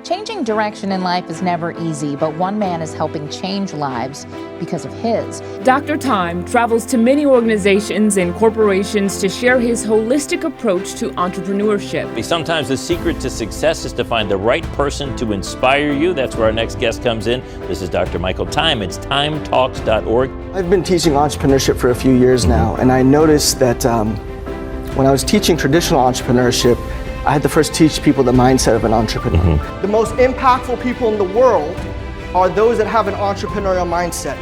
Changing direction in life is never easy, but one man is helping change lives because of his. Dr. Time travels to many organizations and corporations to share his holistic approach to entrepreneurship. Sometimes the secret to success is to find the right person to inspire you. That's where our next guest comes in. This is Dr. Michael Time. It's timetalks.org. I've been teaching entrepreneurship for a few years now, and I noticed that when I was teaching traditional entrepreneurship, I had to first teach people the mindset of an entrepreneur. The most impactful people in the world are those that have an entrepreneurial mindset.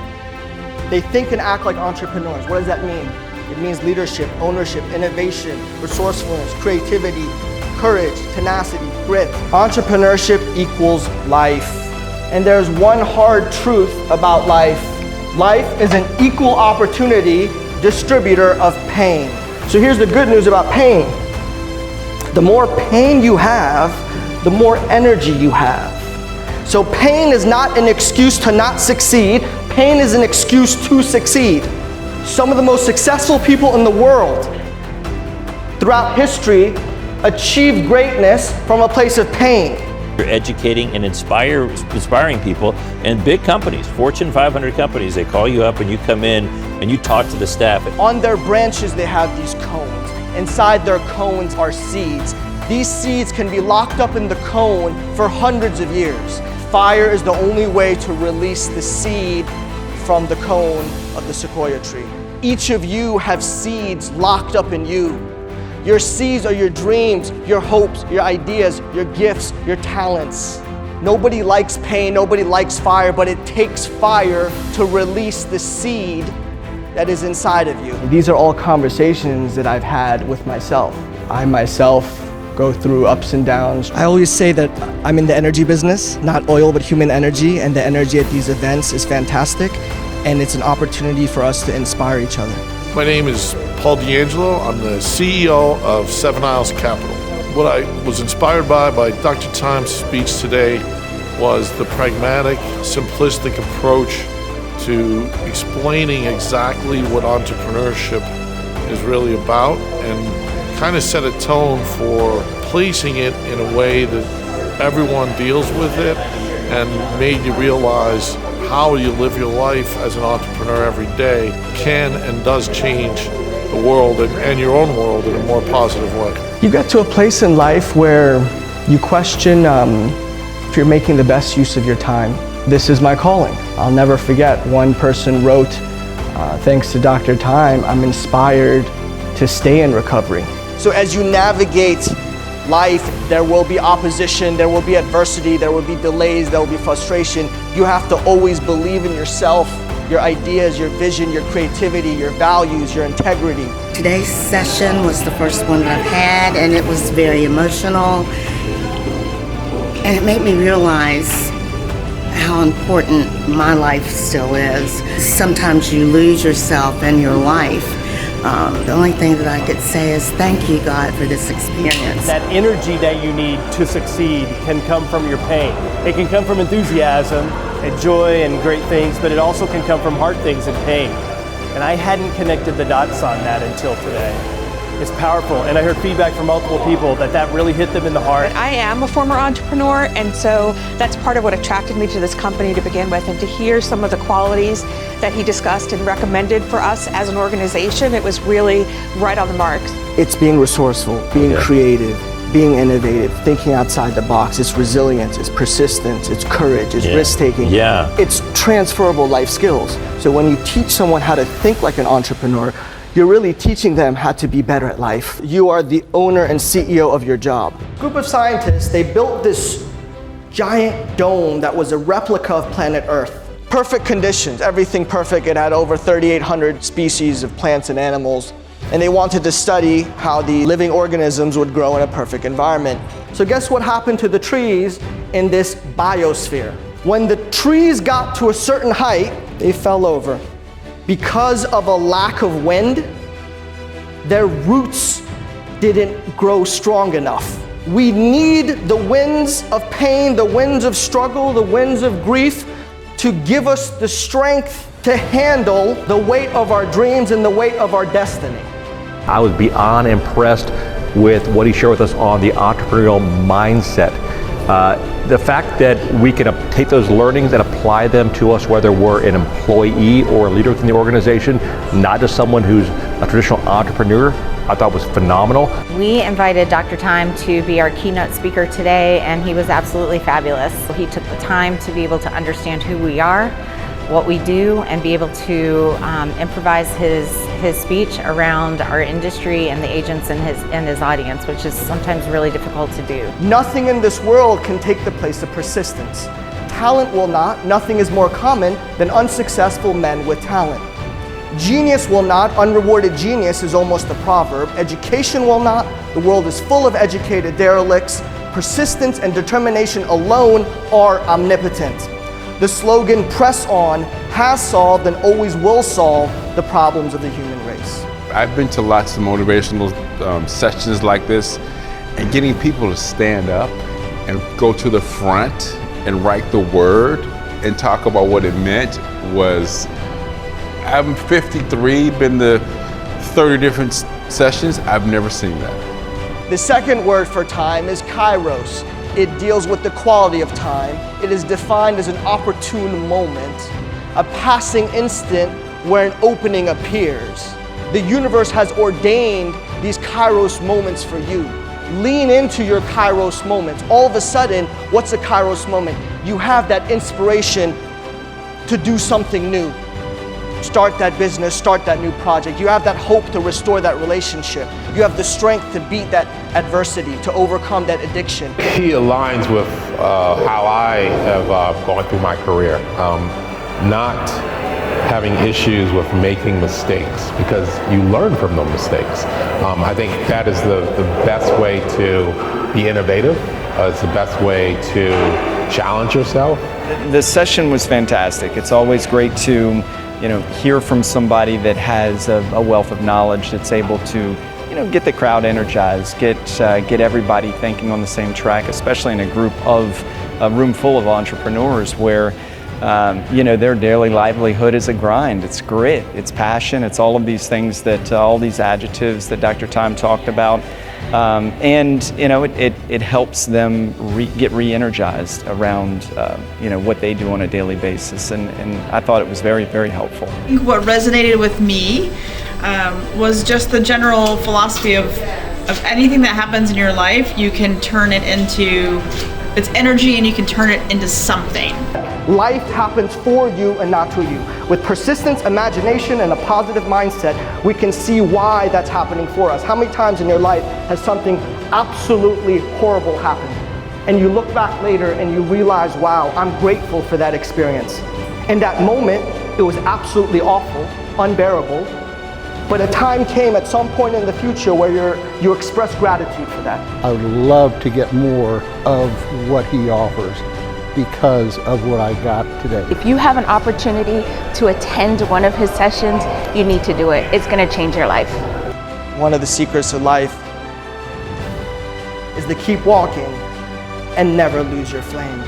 They think and act like entrepreneurs. What does that mean? It means leadership, ownership, innovation, resourcefulness, creativity, courage, tenacity, grit. Entrepreneurship equals life. And there's one hard truth about life. Life is an equal opportunity distributor of pain. So here's the good news about pain. The more pain you have, the more energy you have. So pain is not an excuse to not succeed. Pain is an excuse to succeed. Some of the most successful people in the world throughout history achieved greatness from a place of pain. You're educating and inspiring people in big companies, Fortune 500 companies. They call you up and you come in and you talk to the staff. On their branches, they have these cones. Inside their cones are seeds. These seeds can be locked up in the cone for hundreds of years. Fire is the only way to release the seed from the cone of the sequoia tree. Each of you have seeds locked up in you. Your seeds are your dreams, your hopes, your ideas, your gifts, your talents. Nobody likes pain, nobody likes fire, but it takes fire to release the seed that is inside of you. These are all conversations that I've had with myself. I myself go through ups and downs. I always say that I'm in the energy business, not oil, but human energy, and the energy at these events is fantastic, and it's an opportunity for us to inspire each other. My name is Paul D'Angelo. I'm the CEO of 7 Isles Capital. What I was inspired by Dr. Time's speech today was the pragmatic, simplistic approach to explaining exactly what entrepreneurship is really about and kind of set a tone for placing it in a way that everyone deals with it and made you realize how you live your life as an entrepreneur every day can and does change the world and your own world in a more positive way. You get to a place in life where you question if you're making the best use of your time. This is my calling. I'll never forget, one person wrote, thanks to Dr. Time, I'm inspired to stay in recovery. So as you navigate life, there will be opposition, there will be adversity, there will be delays, there will be frustration. You have to always believe in yourself, your ideas, your vision, your creativity, your values, your integrity. Today's session was the first one that I've had, and it was very emotional. And it made me realize how important my life still is. Sometimes you lose yourself in your life. The only thing that I could say is thank you, God, for this experience. That energy that you need to succeed can come from your pain. It can come from enthusiasm and joy and great things, but it also can come from hard things and pain. And I hadn't connected the dots on that until today. It's powerful, and I heard feedback from multiple people that really hit them in the heart. I am a former entrepreneur, and so that's part of what attracted me to this company to begin with, and to hear some of the qualities that he discussed and recommended for us as an organization, it was really right on the mark. It's being resourceful, being creative, being innovative, thinking outside the box. It's resilience, it's persistence, it's courage, it's risk-taking. It's transferable life skills. So when you teach someone how to think like an entrepreneur, you're really teaching them how to be better at life. You are the owner and CEO of your job. A group of scientists, they built this giant dome that was a replica of planet Earth. Perfect conditions, everything perfect. It had over 3,800 species of plants and animals. And they wanted to study how the living organisms would grow in a perfect environment. So guess what happened to the trees in this biosphere? When the trees got to a certain height, they fell over. Because of a lack of wind, their roots didn't grow strong enough. We need the winds of pain, the winds of struggle, the winds of grief to give us the strength to handle the weight of our dreams and the weight of our destiny. I was beyond impressed with what he shared with us on the entrepreneurial mindset. The fact that we can take those learnings and apply them to us, whether we're an employee or a leader within the organization, not just someone who's a traditional entrepreneur, I thought was phenomenal. We invited Dr. Time to be our keynote speaker today, and he was absolutely fabulous. He took the time to be able to understand who we are, what we do, and be able to improvise his speech around our industry and the agents and his audience, which is sometimes really difficult to do. Nothing in this world can take the place of persistence. Talent will not. Nothing is more common than unsuccessful men with talent. Genius will not. Unrewarded genius is almost a proverb. Education will not. The world is full of educated derelicts. Persistence and determination alone are omnipotent. The slogan, "Press on," has solved and always will solve the problems of the human race. I've been to lots of motivational sessions like this, and getting people to stand up and go to the front and write the word and talk about what it meant was, I'm 53, been to 30 different sessions, I've never seen that. The second word for time is kairos. It deals with the quality of time. It is defined as an opportune moment, a passing instant where an opening appears. The universe has ordained these kairos moments for you. Lean into your kairos moments. All of a sudden, what's a kairos moment? You have that inspiration to do something new. Start that business, start that new project. You have that hope to restore that relationship. You have the strength to beat that adversity, to overcome that addiction. He aligns with how I have gone through my career. Not having issues with making mistakes, because you learn from those mistakes. I think that is the best way to be innovative. It's the best way to challenge yourself. The session was fantastic. It's always great to hear from somebody that has a wealth of knowledge that's able to get the crowd energized, get everybody thinking on the same track, especially in a room full of entrepreneurs where their daily livelihood is a grind. It's grit, it's passion, it's all of these things all these adjectives that Dr. Time talked about. It helps them get re-energized around what they do on a daily basis, and I thought it was very, very helpful. I think what resonated with me was just the general philosophy of anything that happens in your life, you can turn it into its energy and you can turn it into something. Life happens for you and not to you. With persistence, imagination, and a positive mindset, we can see why that's happening for us. How many times in your life has something absolutely horrible happened? And you look back later and you realize, wow, I'm grateful for that experience. In that moment, it was absolutely awful, unbearable, but a time came at some point in the future where you express gratitude for that. I would love to get more of what he offers because of what I got today. If you have an opportunity to attend one of his sessions, you need to do it. It's going to change your life. One of the secrets of life is to keep walking and never lose your flame.